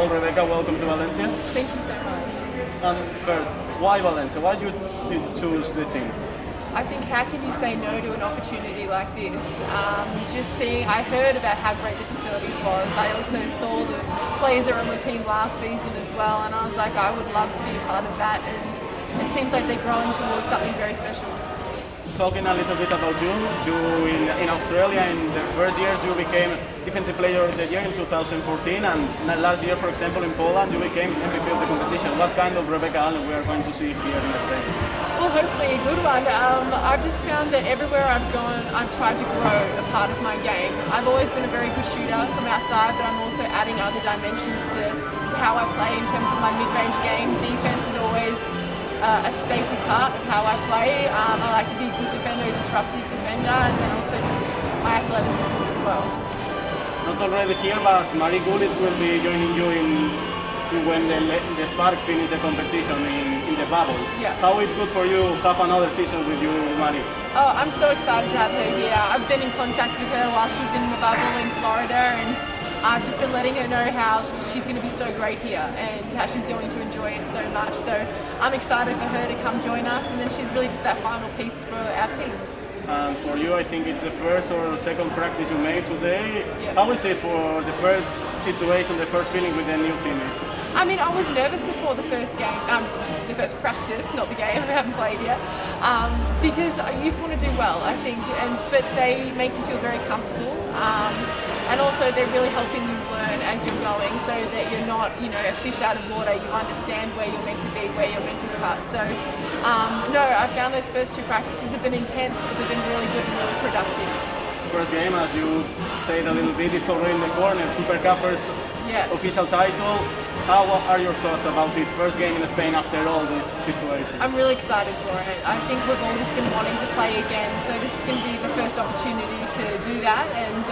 all, Rebecca, welcome to Valencia. Thank you so much. First, why Valencia? Why did you choose the team? I think how can you say no to an opportunity like this? I heard about how great the facilities was. I also saw the players that were on the team last season as well, and I was like, I would love to be a part of that, and it seems like they're growing towards something very special. Talking a little bit about you in Australia, in the first years you became Defensive Player of the Year in 2014, and last year, for example, in Poland, you became MVP of the competition. What kind of Rebecca Allen we are going to see here in Spain? Well, hopefully a good one. I've just found that everywhere I've gone, I've tried to grow a part of my game. I've always been a very good shooter from outside, but I'm also adding other dimensions to how I play in terms of my mid-range game. Defense is always a staple part of how I play. I like to be a good defender, a disruptive defender, and then also just my athleticism as well. Not already here, but Marie Gullit will be joining you when the Sparks finish the competition in the bubble. Yeah. How it's good for you to have another season with you, Marie? Oh, I'm so excited to have her here. I've been in contact with her while she's been in the bubble in Florida, and I've just been letting her know how she's going to be so great here and how she's going to enjoy it so much. So I'm excited for her to come join us, and then she's really just that final piece for our team. For you, I think it's the first or second practice you made today. Yeah. How is it for the first situation, the first feeling with the new teammates? I mean, I was nervous before the first game, the first practice, not the game, I haven't played yet, because you just want to do well, I think, but they make you feel very comfortable, and also they're really helping you learn as you're going, so that you're not, a fish out of water. You understand where you're meant to be, where you're meant to cut. So, no, I found those first two practices have been intense, but they've been really good and really productive. First game, as you said a little bit, it's already in the corner. Super Cuppers official title. How are your thoughts about this first game in Spain after all this situation? I'm really excited for it. I think we've all just been wanting to play again, so this is going to be the first opportunity to do that, and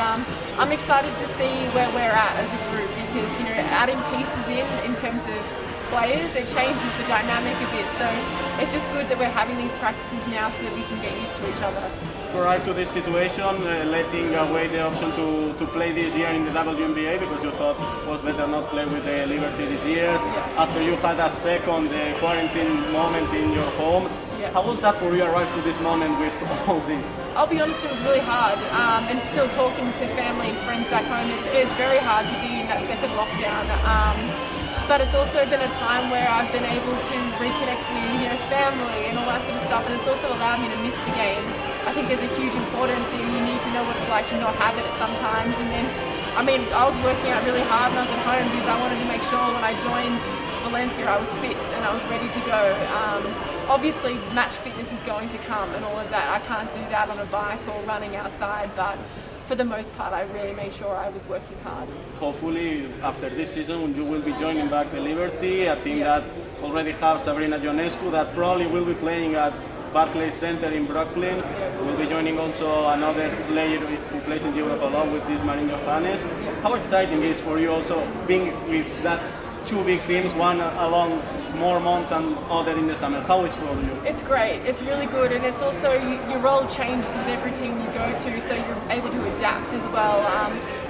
I'm excited to see where we're at as a group, because adding pieces in terms of players, it changes the dynamic a bit, so it's just good that we're having these practices now so that we can get used to each other. To arrive to this situation, letting away the option to play this year in the WNBA because you thought it was better not play with the Liberty this year. Yeah. After you had a second quarantine moment in your home, how was that for you arrive to this moment with all this? I'll be honest, it was really hard, and still talking to family and friends back home, it's very hard to be in that second lockdown. But it's also been a time where I've been able to reconnect with family and all that sort of stuff, and it's also allowed me to miss the game. I think there's a huge importance, and you need to know what it's like to not have it at sometimes. And then, I was working out really hard when I was at home because I wanted to make sure when I joined Valencia I was fit and I was ready to go. Obviously, match fitness is going to come and all of that. I can't do that on a bike or running outside, but for the most part, I really made sure I was working hard. Hopefully, after this season, you will be joining back the Liberty, a team that already has Sabrina Ionescu, that probably will be playing at Barclays Center in Brooklyn. We'll be joining also another player who plays in Europe along, which is Marin Johannes. How exciting is for you also being with that two big teams, one along more months and other in the summer? How is it for you? It's great. It's really good, and it's also your role changes with every team you go to, so you're able to adapt as well.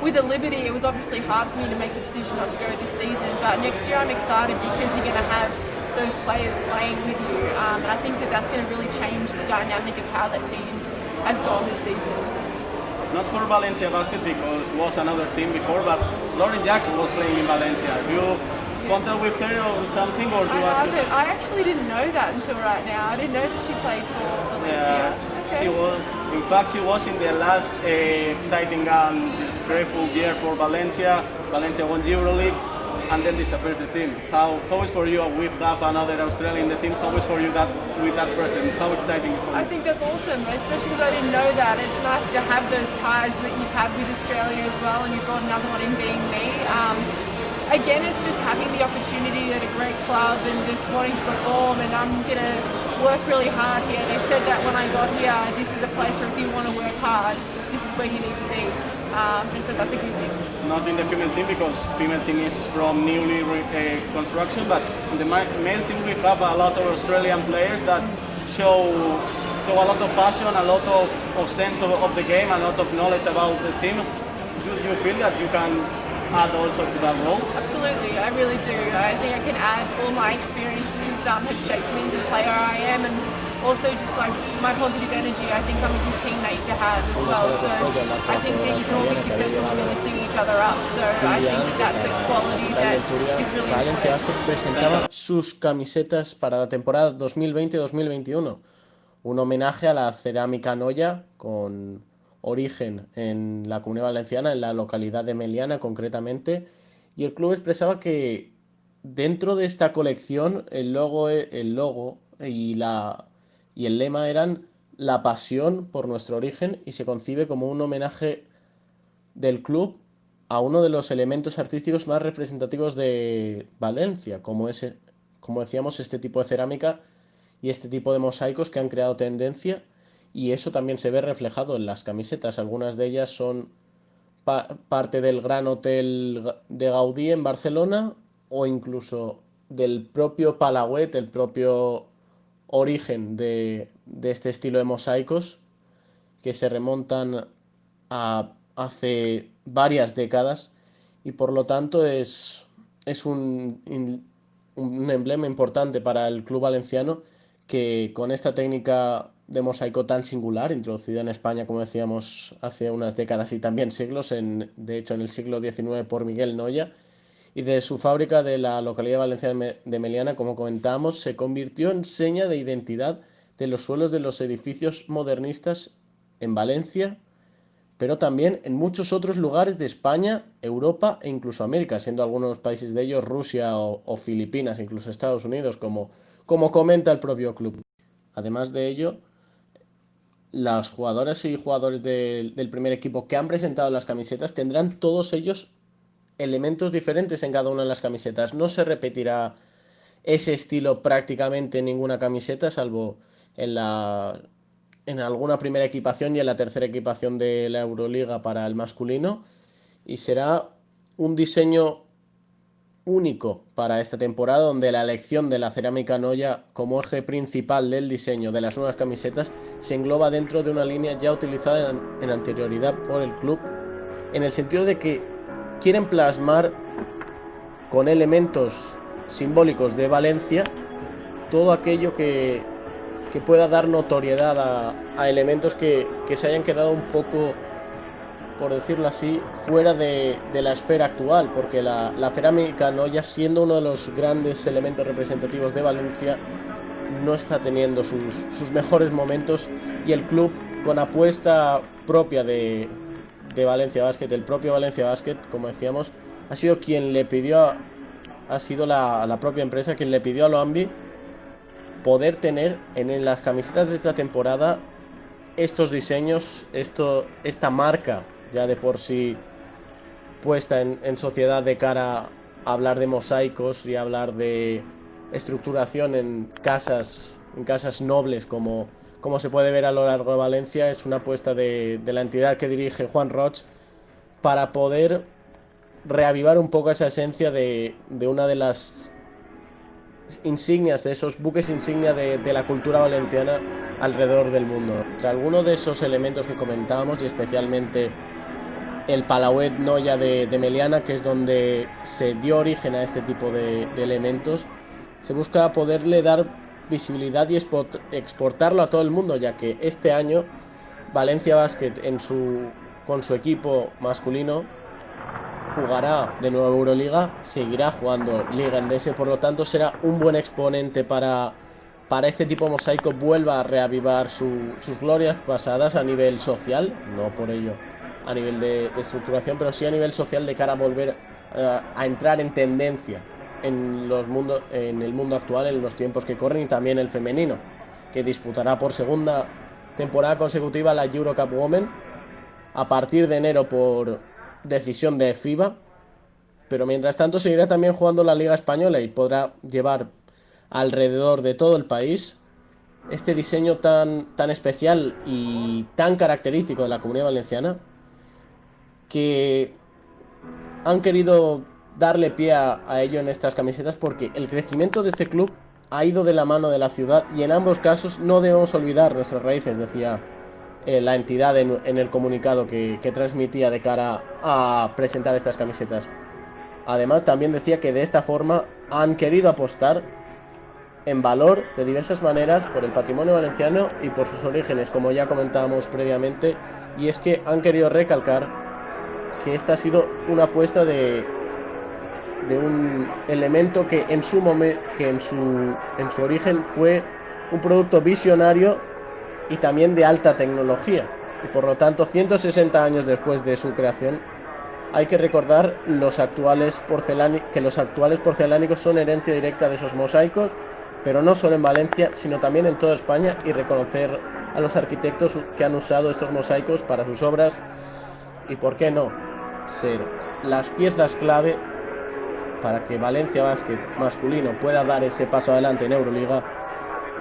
With the Liberty, it was obviously hard for me to make the decision not to go this season, but next year I'm excited because you're going to have those players playing with you, and I think that's going to really change the dynamic of how that team has gone this season. Not for Valencia Basket because it was another team before, but Lauren Jackson was playing in Valencia. Do you contact with her or something, or do you ask her? I actually didn't know that until right now. I didn't know that she played for Valencia. She was. In fact, she was in the last exciting and grateful year for Valencia. Valencia won EuroLeague, and then disappears the team. How is for you? We have another Australian in the team. How is for you that with that person? How exciting for you? I think that's awesome, especially because I didn't know that. It's nice to have those ties that you've had with Australia as well, and you've got another one in being me. Again, it's just having the opportunity at a great club and just wanting to perform, and I'm going to work really hard here. They said that when I got here, this is a place where if you want to work hard, this is where you need to be. And so that's a good thing. Not in the female team because female team is from newly construction, but in the male team we have a lot of Australian players that show a lot of passion, a lot of sense of the game, a lot of knowledge about the team. Do you feel that you can add also to that role? Absolutely, I really do. I think I can add all my experiences have shaped me into the player I am, and also just like my positive energy. I think I'm a good teammate to have as well. So I think that you can all be successful when you're lifting each other up. So I think that that's a quality that is really Valencia important. Basket presentaba sus camisetas para la temporada 2020-2021. Un homenaje a la cerámica Noya con origen en la Comunidad Valenciana, en la localidad de Meliana concretamente, y el club expresaba que dentro de esta colección el logo y el lema eran la pasión por nuestro origen, y se concibe como un homenaje del club a uno de los elementos artísticos más representativos de Valencia, como decíamos, este tipo de cerámica y este tipo de mosaicos que han creado tendencia, y eso también se ve reflejado en las camisetas. Algunas de ellas son parte del Gran Hotel de Gaudí en Barcelona, o incluso del propio Palauet, el propio origen de este estilo de mosaicos, que se remontan a hace varias décadas, y por lo tanto es un emblema importante para el club valenciano, que con esta técnica de mosaico tan singular, introducida en España, como decíamos, hace unas décadas y también siglos, de hecho en el siglo XIX por Miguel Noya, y de su fábrica de la localidad valenciana de Meliana, como comentábamos, se convirtió en seña de identidad de los suelos de los edificios modernistas en Valencia, pero también en muchos otros lugares de España, Europa e incluso América, siendo algunos países de ellos Rusia o Filipinas, incluso Estados Unidos, como comenta el propio club. Además de ello, las jugadoras y jugadores del primer equipo que han presentado las camisetas tendrán todos ellos elementos diferentes en cada una de las camisetas. No se repetirá ese estilo prácticamente en ninguna camiseta, salvo en alguna primera equipación y en la tercera equipación de la Euroliga para el masculino, y será un diseño único para esta temporada, donde la elección de la cerámica Noya como eje principal del diseño de las nuevas camisetas se engloba dentro de una línea ya utilizada en anterioridad por el club, en el sentido de que quieren plasmar con elementos simbólicos de Valencia todo aquello que pueda dar notoriedad a elementos que se hayan quedado un poco, por decirlo así, fuera de la esfera actual, porque la cerámica Noya, siendo uno de los grandes elementos representativos de Valencia, no está teniendo sus mejores momentos, y el club, con apuesta propia de Valencia Basket, el propio Valencia Basket, como decíamos, ha sido la propia empresa quien le pidió a Loambi poder tener en las camisetas de esta temporada estos diseños, esta marca ya de por sí puesta en sociedad de cara a hablar de mosaicos y hablar de estructuración en casas nobles, como se puede ver a lo largo de Valencia. Es una apuesta de la entidad que dirige Juan Roig para poder reavivar un poco esa esencia de una de las insignias, de esos buques insignia de la cultura valenciana alrededor del mundo. Entre algunos de esos elementos que comentábamos, y especialmente el Palauet Noya de Meliana, que es donde se dio origen a este tipo de elementos, se busca poderle dar visibilidad y exportarlo a todo el mundo, ya que este año Valencia Basket con su equipo masculino jugará de nuevo Euroliga, seguirá jugando Liga Endesa, por lo tanto será un buen exponente para este tipo de mosaico vuelva a reavivar sus glorias pasadas a nivel social, no por ello a nivel de estructuración, pero sí a nivel social, de cara a volver a entrar en tendencia en el mundo actual, en los tiempos que corren, y también el femenino, que disputará por segunda temporada consecutiva la Eurocup Women a partir de enero por decisión de FIBA, pero mientras tanto seguirá también jugando la Liga Española y podrá llevar alrededor de todo el país este diseño tan especial y tan característico de la Comunidad Valenciana, que han querido darle pie a ello en estas camisetas, porque el crecimiento de este club ha ido de la mano de la ciudad, y en ambos casos no debemos olvidar nuestras raíces, decía la entidad en el comunicado que transmitía de cara a presentar estas camisetas. Además, también decía que de esta forma han querido apostar en valor de diversas maneras por el patrimonio valenciano y por sus orígenes, como ya comentábamos previamente, y es que han querido recalcar que esta ha sido una apuesta de un elemento que en su origen fue un producto visionario y también de alta tecnología, y por lo tanto 160 años después de su creación hay que recordar que los actuales porcelánicos son herencia directa de esos mosaicos, pero no solo en Valencia, sino también en toda España, y reconocer a los arquitectos que han usado estos mosaicos para sus obras y, por qué no, ser las piezas clave para que Valencia Basket masculino pueda dar ese paso adelante en Euroliga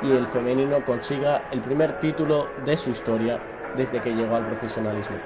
y el femenino consiga el primer título de su historia desde que llegó al profesionalismo.